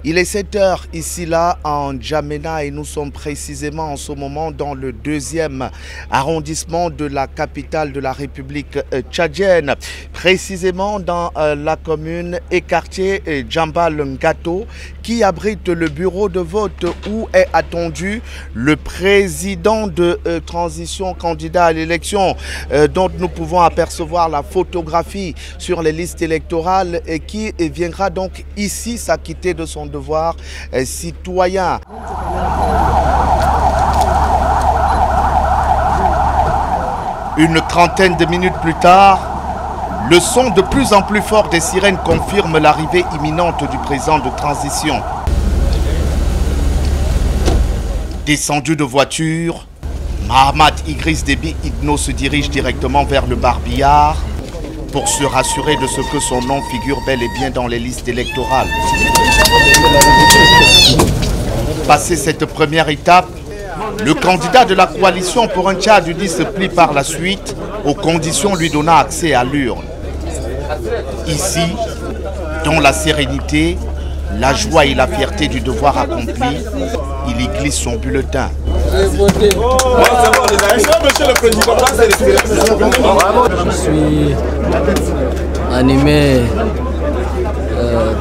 Il est 7 heures ici là en N'Djamena et nous sommes précisément en ce moment dans le 2e arrondissement de la capitale de la République tchadienne, précisément dans la commune et quartier Djambal-Ngato qui abrite le bureau de vote où est attendu le président de transition candidat à l'élection dont nous pouvons apercevoir la photographie sur les listes électorales et qui viendra donc ici s'acquitter de son devoir citoyen. Une trentaine de minutes plus tard, le son de plus en plus fort des sirènes confirme l'arrivée imminente du président de transition. Descendu de voiture, Mahamat Idriss Déby Itno se dirige directement vers le barbillard pour se rassurer de ce que son nom figure bel et bien dans les listes électorales. Passé cette première étape, le candidat de la coalition pour un Tchad uni se plie par la suite aux conditions lui donnant accès à l'urne. Ici, dans la sérénité, la joie et la fierté du devoir accompli, il y glisse son bulletin. Je suis animé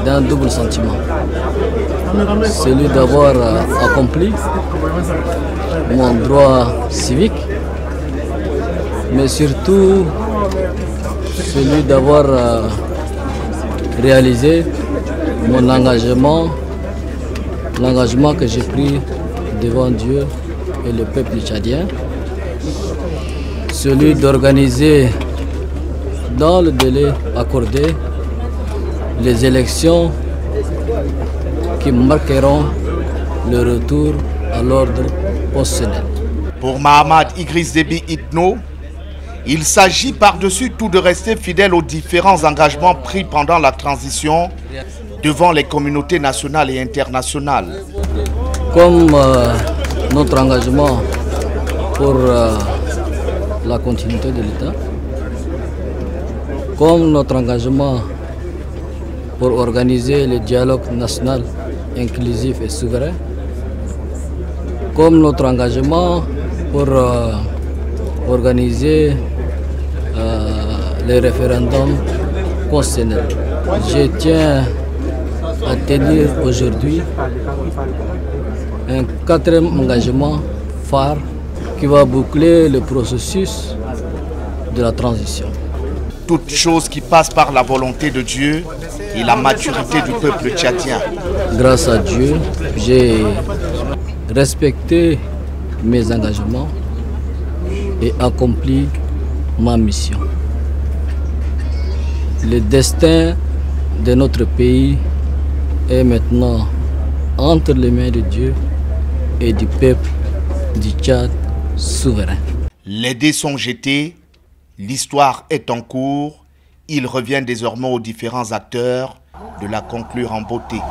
d'un double sentiment. Celui d'avoir accompli mon droit civique, mais surtout celui d'avoir réalisé mon engagement, l'engagement que j'ai pris devant Dieu et le peuple tchadien, celui d'organiser dans le délai accordé les élections qui marqueront le retour à l'ordre constitutionnel. Pour Mahamat Idriss Déby Itno, il s'agit par-dessus tout de rester fidèle aux différents engagements pris pendant la transition devant les communautés nationales et internationales. Comme notre engagement pour la continuité de l'État, comme notre engagement pour organiser le dialogue national inclusif et souverain, comme notre engagement pour organiser les référendums constitutionnels. Je tiens à tenir aujourd'hui un 4e engagement phare qui va boucler le processus de la transition. Toute chose qui passe par la volonté de Dieu et la maturité du peuple tchadien. Grâce à Dieu, j'ai respecté mes engagements et accompli ma mission. Le destin de notre pays est maintenant entre les mains de Dieu et du peuple du Tchad souverain. Les dés sont jetés, l'histoire est en cours, il revient désormais aux différents acteurs de la conclure en beauté.